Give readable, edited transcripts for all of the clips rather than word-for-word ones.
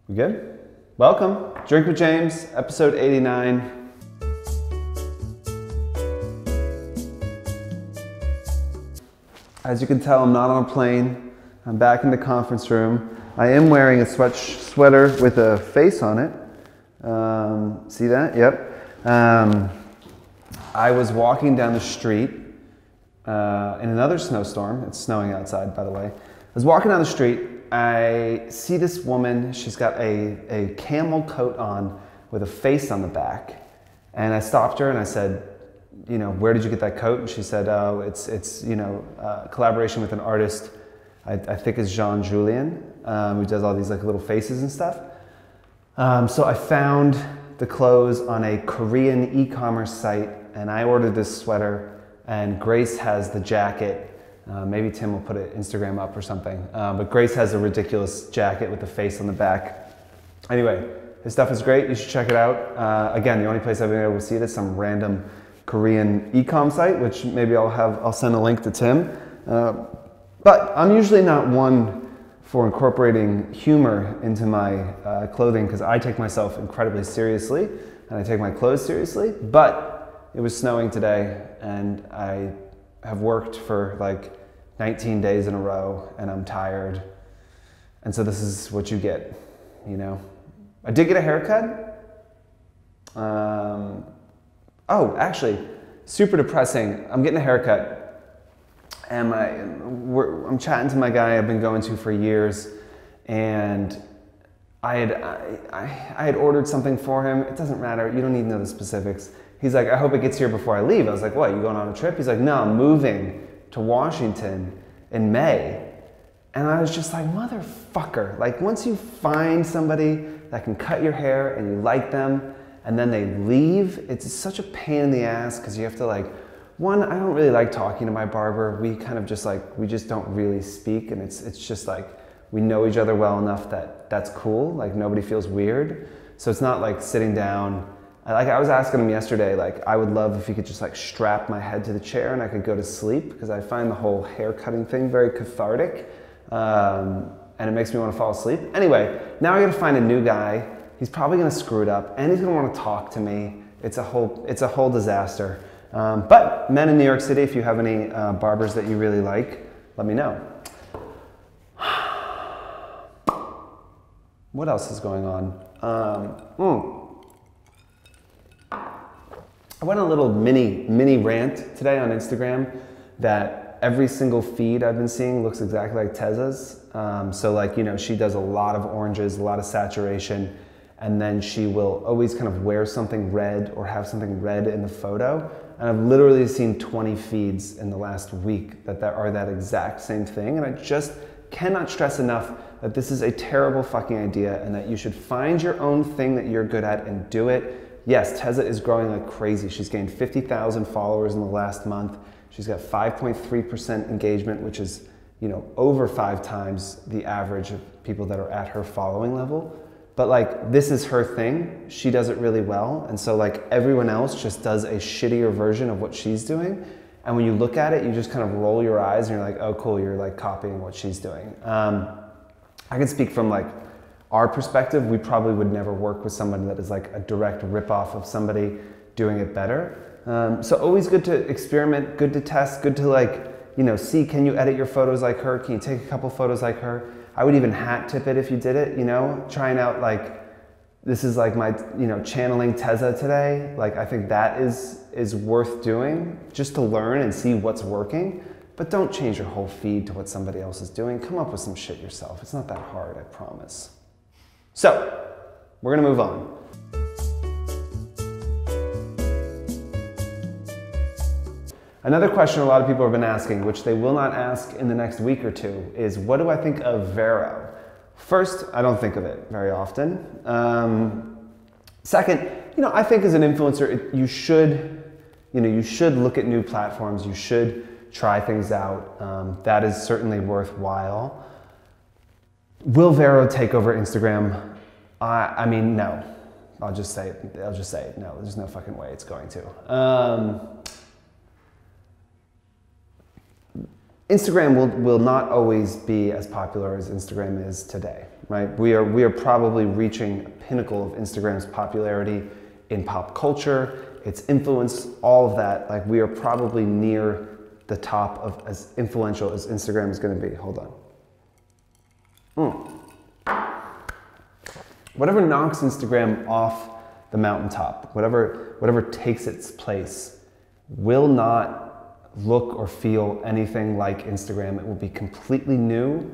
We good? Welcome. Drink with James, episode 89. As you can tell, I'm not on a plane. I'm back in the conference room. I am wearing a sweater with a face on it. See that? Yep. I was walking down the street in another snowstorm. It's snowing outside, by the way. I was walking down the street. I see this woman. She's got a camel coat on with a face on the back. And I stopped her and I said, you know, where did you get that coat? And she said, oh, it's collaboration with an artist. I think it's Jean Julien, who does all these like little faces and stuff. So I found the clothes on a Korean e-commerce site and I ordered this sweater, and Grace has the jacket. Maybe Tim will put an Instagram up or something. But Grace has a ridiculous jacket with the face on the back. Anyway, this stuff is great. You should check it out. Again, the only place I've been able to see it is some random Korean e-com site, which maybe I'll send a link to Tim. But I'm usually not one for incorporating humor into my clothing because I take myself incredibly seriously and I take my clothes seriously. But it was snowing today and I have worked for like 19 days in a row and I'm tired. And so this is what you get, you know. I did get a haircut. Oh, actually, super depressing. I'm getting a haircut and I'm chatting to my guy I've been going to for years, and I had ordered something for him. It doesn't matter, you don't need to know the specifics. He's like, I hope it gets here before I leave. I was like, what, you going on a trip? He's like, no, I'm moving to Washington in May. And I was just like, motherfucker. Like, once you find somebody that can cut your hair and you like them, and then they leave, it's such a pain in the ass because you have to like, one, I don't really like talking to my barber. We kind of just like, we just don't really speak, and it's just like, we know each other well enough that that's cool. Like, nobody feels weird. So it's not like sitting down. Like, I was asking him yesterday, like, I would love if you could just like strap my head to the chair and I could go to sleep, because I find the whole hair cutting thing very cathartic. And it makes me want to fall asleep. Anyway, now I gotta find a new guy. He's probably gonna screw it up and he's gonna want to talk to me. It's a whole disaster. But men in New York City, if you have any barbers that you really like, let me know. What else is going on? I went on a little mini rant today on Instagram that every single feed I've been seeing looks exactly like Tezza's. So like, you know, she does a lot of oranges, a lot of saturation, and then she will always kind of wear something red or have something red in the photo. And I've literally seen 20 feeds in the last week that are that exact same thing. And I just cannot stress enough that this is a terrible fucking idea and that you should find your own thing that you're good at and do it. Yes, Tezza is growing like crazy. She's gained 50,000 followers in the last month. She's got 5.3% engagement, which is, you know, over 5 times the average of people that are at her following level. But like, this is her thing. She does it really well. And so like, everyone else just does a shittier version of what she's doing. And when you look at it, you just kind of roll your eyes and you're like, oh cool, you're like copying what she's doing. I can speak from like our perspective. We probably would never work with somebody that is like a direct ripoff of somebody doing it better. So always good to experiment, good to test, good to like, you know, see, can you edit your photos like her? Can you take a couple photos like her? I would even hat tip it if you did it, you know, trying out like, this is like my, you know, channeling Tezza today. Like, I think that is worth doing just to learn and see what's working, but don't change your whole feed to what somebody else is doing. Come up with some shit yourself. It's not that hard, I promise. So, we're gonna move on. Another question a lot of people have been asking, which they will not ask in the next week or two, is what do I think of Vero? First, I don't think of it very often. Second, you know, I think as an influencer, you should look at new platforms. You should try things out. That is certainly worthwhile. Will Vero take over Instagram? I mean, no. I'll just say it. No, there's no fucking way it's going to. Instagram will not always be as popular as Instagram is today. right? We are probably reaching a pinnacle of Instagram's popularity in pop culture, its influence, all of that. Like, we are probably near the top of as influential as Instagram is going to be. Hold on. Whatever knocks Instagram off the mountaintop, whatever takes its place, will not look or feel anything like Instagram. It will be completely new.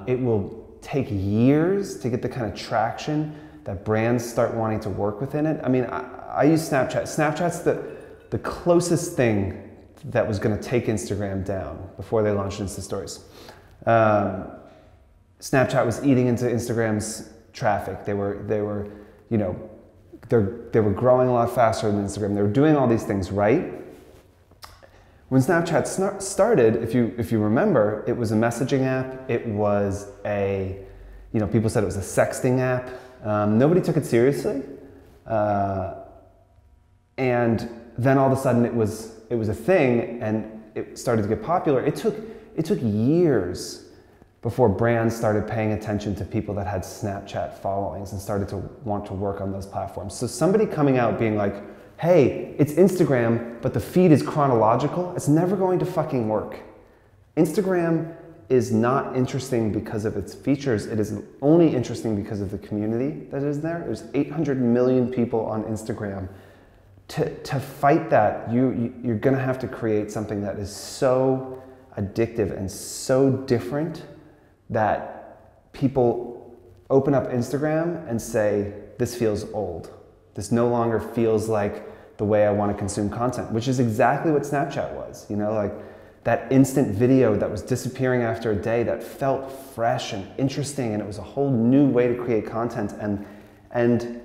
It will take years to get the kind of traction that brands start wanting to work within it. I mean, I use Snapchat. Snapchat's the closest thing that was going to take Instagram down before they launched Insta Stories. Snapchat was eating into Instagram's traffic. They were, you know, they were growing a lot faster than Instagram. They were doing all these things right. When Snapchat started, if you remember, it was a messaging app. It was people said it was a sexting app. Nobody took it seriously. And then all of a sudden it was a thing, and it started to get popular. It took years before brands started paying attention to people that had Snapchat followings and started to want to work on those platforms. So somebody coming out being like, hey, it's Instagram, but the feed is chronological, it's never going to fucking work. Instagram is not interesting because of its features. It is only interesting because of the community that is there. There's 800 million people on Instagram. To fight that, you're gonna have to create something that is so addictive and so different that people open up Instagram and say, this feels old. This no longer feels like the way I want to consume content, which is exactly what Snapchat was. You know, like that instant video that was disappearing after a day that felt fresh and interesting, and it was a whole new way to create content. And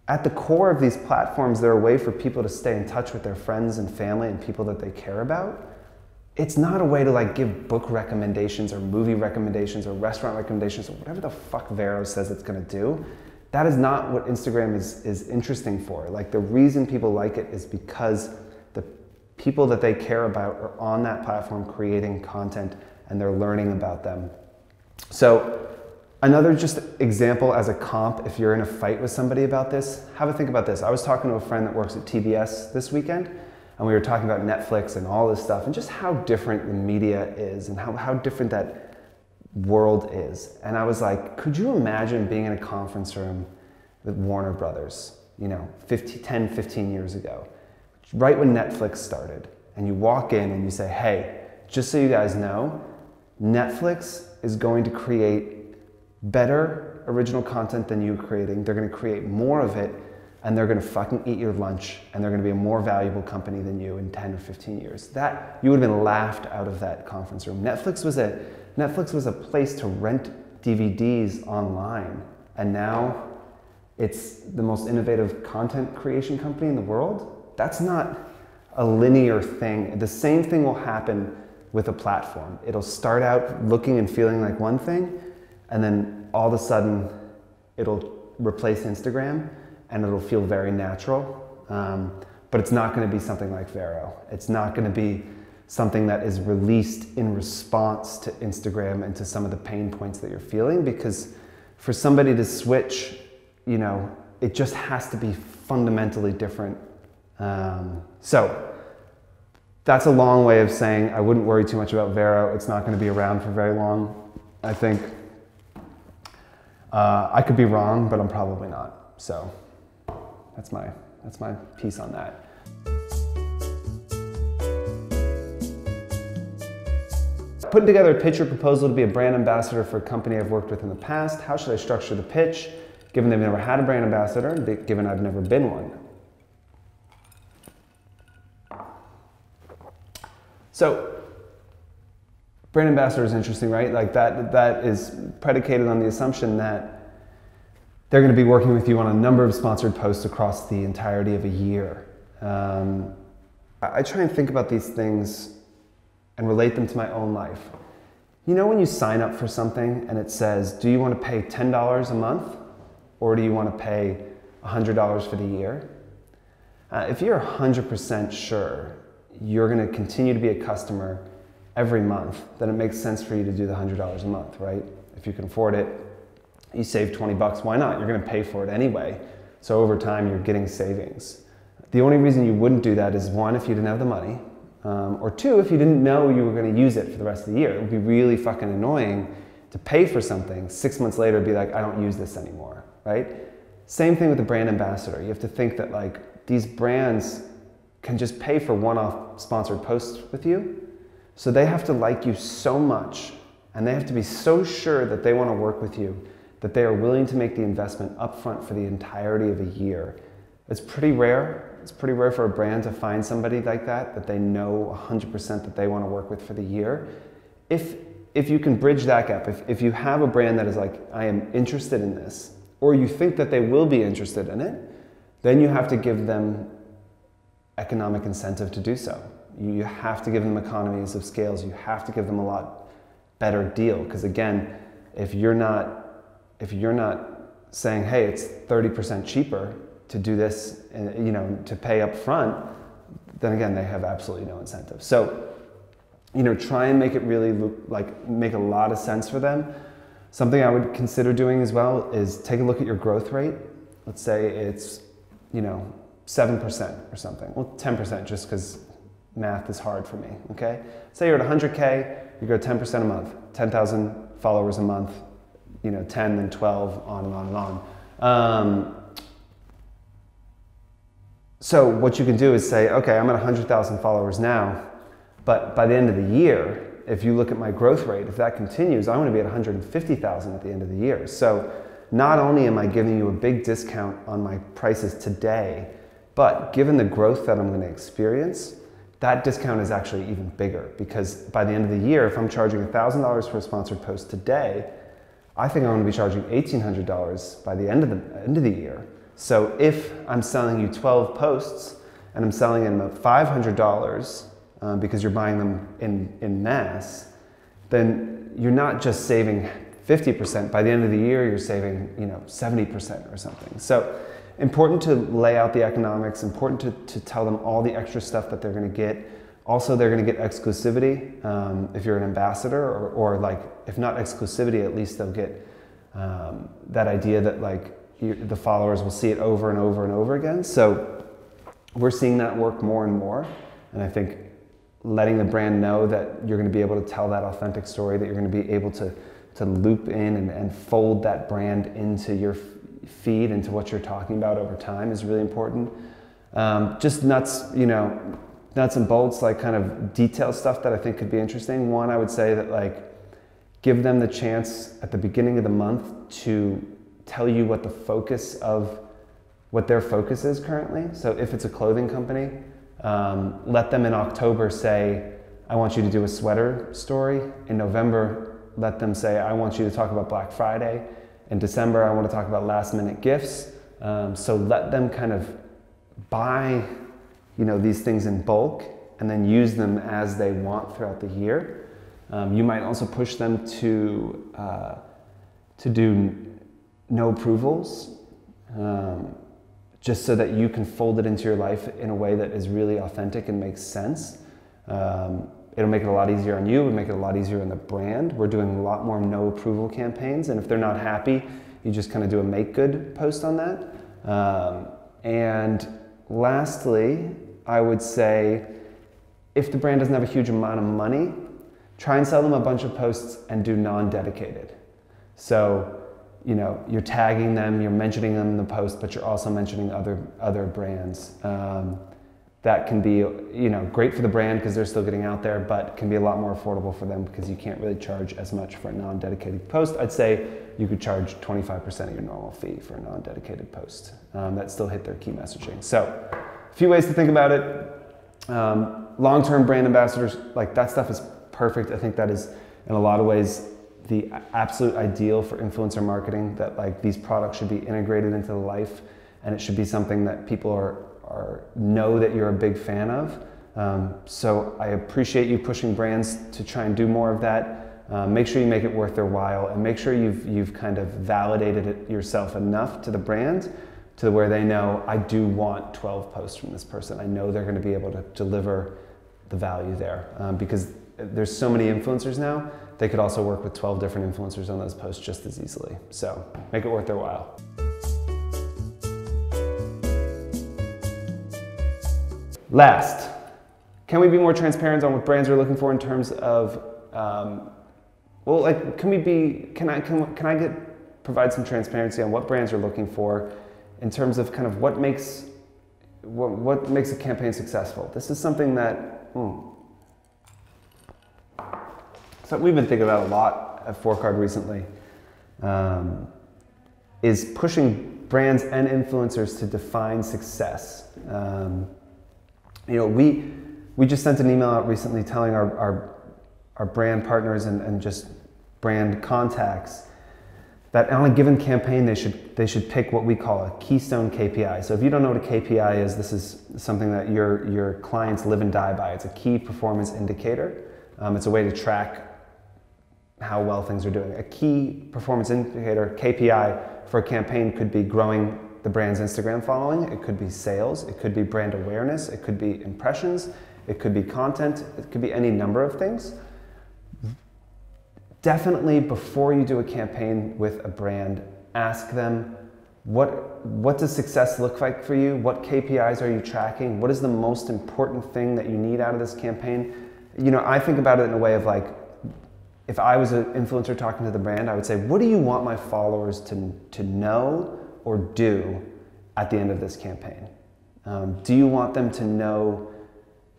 at the core of these platforms, they're a way for people to stay in touch with their friends and family and people that they care about. It's not a way to like give book recommendations or movie recommendations or restaurant recommendations or whatever the fuck Vero says it's gonna do. That is not what Instagram is interesting for. Like, the reason people like it is because the people that they care about are on that platform creating content and they're learning about them. So another just example as a comp, if you're in a fight with somebody about this, have a think about this. I was talking to a friend that works at TBS this weekend, and we were talking about Netflix and all this stuff and just how different the media is and how different that world is. And I was like, could you imagine being in a conference room with Warner Brothers, 10, 15 years ago, right when Netflix started, and you walk in and you say, hey, just so you guys know, Netflix is going to create better original content than you're creating. They're going to create more of it, and they're going to fucking eat your lunch, and they're going to be a more valuable company than you in 10 or 15 years. That, you would have been laughed out of that conference room. Netflix was a place to rent DVDs online, and now it's the most innovative content creation company in the world. That's not a linear thing. The same thing will happen with a platform. It'll start out looking and feeling like one thing, and then all of a sudden it'll replace Instagram, and it'll feel very natural. But it's not going to be something like Vero. It's not going to be something that is released in response to Instagram and to some of the pain points that you're feeling, because for somebody to switch, it just has to be fundamentally different. So that's a long way of saying I wouldn't worry too much about Vero. It's not going to be around for very long, I think. I could be wrong, but I'm probably not. So that's my piece on that. Putting together a pitch or proposal to be a brand ambassador for a company I've worked with in the past. How should I structure the pitch, given they've never had a brand ambassador, given I've never been one? So, brand ambassador is interesting, right? Like that is predicated on the assumption that they're going to be working with you on a number of sponsored posts across the entirety of a year. I try and think about these things and relate them to my own life. When you sign up for something and it says, do you want to pay $10 a month or do you want to pay $100 for the year? If you're 100% sure you're going to continue to be a customer every month, then it makes sense for you to do the $100 a month, right? If you can afford it, you save 20 bucks, why not? You're gonna pay for it anyway. So over time, you're getting savings. The only reason you wouldn't do that is one, if you didn't have the money, or two, if you didn't know you were gonna use it for the rest of the year. It would be really fucking annoying to pay for something, 6 months later be like, I don't use this anymore, right? Same thing with the brand ambassador. You have to think that like these brands can just pay for one-off sponsored posts with you. So they have to like you so much, and they have to be so sure that they wanna work with you, that they are willing to make the investment upfront for the entirety of a year. It's pretty rare. It's pretty rare for a brand to find somebody like that they know 100% that they want to work with for the year. If you can bridge that gap, if you have a brand that is like, I am interested in this, or you think that they will be interested in it, then you have to give them economic incentive to do so. You have to give them economies of scales. You have to give them a lot better deal. Because again, if you're not saying, hey, it's 30% cheaper to do this, to pay up front, then again, they have absolutely no incentive. So, try and make it really make a lot of sense for them. Something I would consider doing as well is take a look at your growth rate. Let's say it's, 7% or something. Well, 10% just because math is hard for me, okay? Say you're at 100K, you grow 10% a month, 10,000 followers a month, 10, then 12, on and on and on. So what you can do is say, okay, I'm at 100,000 followers now, but by the end of the year, if you look at my growth rate, if that continues, I want to be at 150,000 at the end of the year. So not only am I giving you a big discount on my prices today, but given the growth that I'm going to experience, that discount is actually even bigger, because by the end of the year, if I'm charging $1,000 for a sponsored post today, I think I'm going to be charging $1,800 by the end of the year. So if I'm selling you 12 posts and I'm selling them at $500 because you're buying them in mass, then you're not just saving 50%. By the end of the year, you're saving 70% or something. So important to lay out the economics, important to tell them all the extra stuff that they're going to get. Also, they're going to get exclusivity if you're an ambassador, or like, if not exclusivity, at least they'll get that idea that like the followers will see it over and over and over again. So we're seeing that work more and more. And I think letting the brand know that you're going to be able to tell that authentic story, that you're going to be able to loop in and fold that brand into your feed, into what you're talking about over time, is really important. Just nuts and bolts, like kind of detail stuff that I think could be interesting. One, I would say that like, give them the chance at the beginning of the month to tell you what their focus is currently. So if it's a clothing company, let them in October say, I want you to do a sweater story. In November, let them say, I want you to talk about Black Friday. In December, I want to talk about last minute gifts. So let them kind of buy these things in bulk and then use them as they want throughout the year. You might also push them to do no approvals, just so that you can fold it into your life in a way that is really authentic and makes sense. It'll make it a lot easier on you, it'll make it a lot easier on the brand. We're doing a lot more no approval campaigns, and if they're not happy, you just kind of do a make good post on that. And lastly, I would say, if the brand doesn't have a huge amount of money, try and sell them a bunch of posts and do non-dedicated. So, you're tagging them, you're mentioning them in the post, but you're also mentioning other brands. That can be, great for the brand because they're still getting out there, but can be a lot more affordable for them because you can't really charge as much for a non-dedicated post. I'd say you could charge 25% of your normal fee for a non-dedicated post. That still hit their key messaging. So, a few ways to think about it. Long-term brand ambassadors, like that stuff is perfect. I think that is, in a lot of ways, the absolute ideal for influencer marketing, that like these products should be integrated into life, and it should be something that people know that you're a big fan of. So I appreciate you pushing brands to try and do more of that. Make sure you make it worth their while, and make sure you've kind of validated it yourself enough to the brand to where they know, I do want 12 posts from this person. I know they're going to be able to deliver the value there, because there's so many influencers now they could also work with 12 different influencers on those posts just as easily. So make it worth their while. Last, can we be more transparent on what brands are looking for in terms of, well, like, can I provide some transparency on what brands are looking for in terms of kind of what makes a campaign successful? This is something that so we've been thinking about a lot at Fohr recently, is pushing brands and influencers to define success. You know, we just sent an email out recently telling our brand partners and just brand contacts that on a given campaign they should pick what we call a keystone KPI. So if you don't know what a KPI is, this is something that your clients live and die by. It's a key performance indicator. It's a way to track how well things are doing. A key performance indicator, KPI, for a campaign could be growing the brand's Instagram following, it could be sales, it could be brand awareness, it could be impressions, it could be content, it could be any number of things. Definitely before you do a campaign with a brand, ask them, what does success look like for you? What KPIs are you tracking? What is the most important thing that you need out of this campaign? You know, I think about it in a way of like, if I was an influencer talking to the brand, I would say, what do you want my followers to know or do at the end of this campaign? Do you want them to know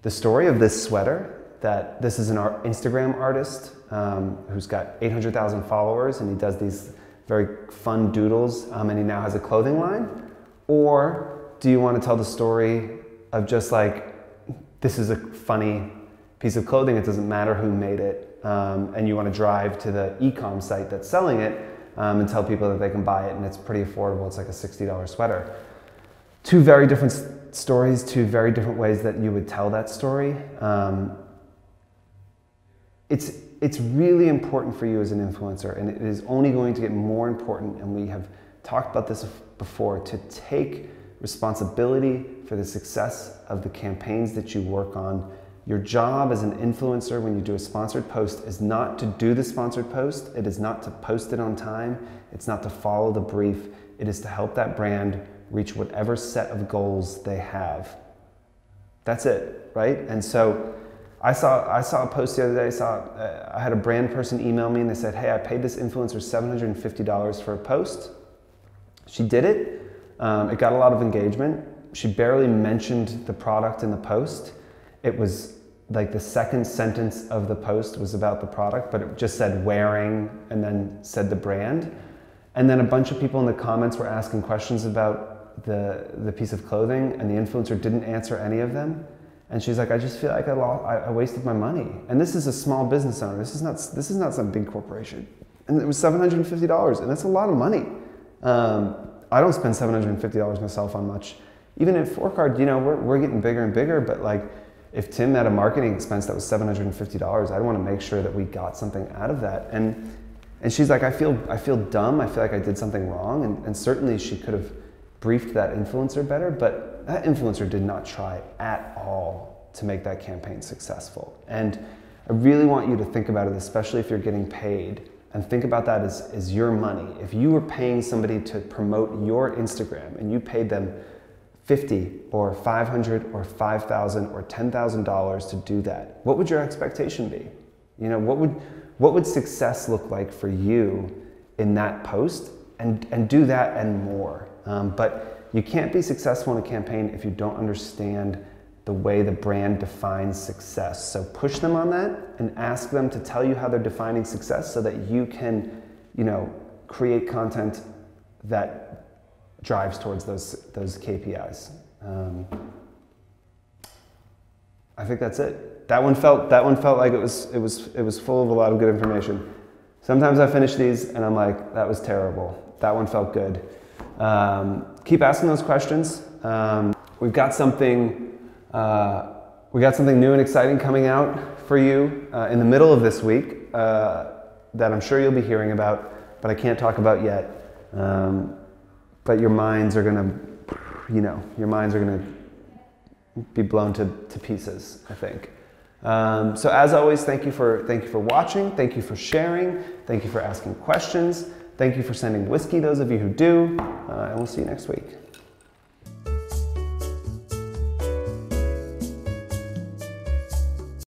the story of this sweater, that this is an Instagram artist who's got 800,000 followers and he does these very fun doodles and he now has a clothing line? Or do you want to tell the story of just like, this is a funny piece of clothing, it doesn't matter who made it, and you want to drive to the e-com site that's selling it and tell people that they can buy it and it's pretty affordable, it's like a $60 sweater. Two very different stories, two very different ways that you would tell that story. It's really important for you as an influencer, and it is only going to get more important, and we have talked about this before, to take responsibility for the success of the campaigns that you work on. Your job as an influencer when you do a sponsored post is not to do the sponsored post, it is not to post it on time, it's not to follow the brief, it is to help that brand reach whatever set of goals they have. That's it, right? And so I saw a post the other day, I had a brand person email me and they said, hey, I paid this influencer $750 for a post. She did it, it got a lot of engagement. She barely mentioned the product in the post. It was like the second sentence of the post was about the product, but it just said wearing and then said the brand. And then a bunch of people in the comments were asking questions about the piece of clothing and the influencer didn't answer any of them. And she's like, I just feel like I wasted my money. And this is a small business owner. This is not some big corporation. And it was $750, and that's a lot of money. I don't spend $750 myself on much. Even at Fohr, you know, we're getting bigger and bigger, but like, if Tim had a marketing expense that was $750, I'd want to make sure that we got something out of that. And she's like, I feel dumb. I feel like I did something wrong. And certainly she could have briefed that influencer better, but that influencer did not try at all to make that campaign successful. And I really want you to think about it, especially if you're getting paid, and think about that as your money. If you were paying somebody to promote your Instagram and you paid them $50 or $500 or $5,000 or $10,000 to do that, what would your expectation be? You know, what would success look like for you in that post? And do that and more. But you can't be successful in a campaign if you don't understand the way the brand defines success. So push them on that and ask them to tell you how they're defining success so that you can, you know, create content that drives towards those KPIs. I think that's it. That one felt like it was full of a lot of good information. Sometimes I finish these and I'm like, that was terrible. That one felt good. Keep asking those questions. We've got something new and exciting coming out for you in the middle of this week that I'm sure you'll be hearing about, but I can't talk about yet. But your minds are gonna, you know, be blown to pieces, I think. So as always, thank you for watching. Thank you for sharing. Thank you for asking questions. Thank you for sending whiskey, those of you who do. And we'll see you next week.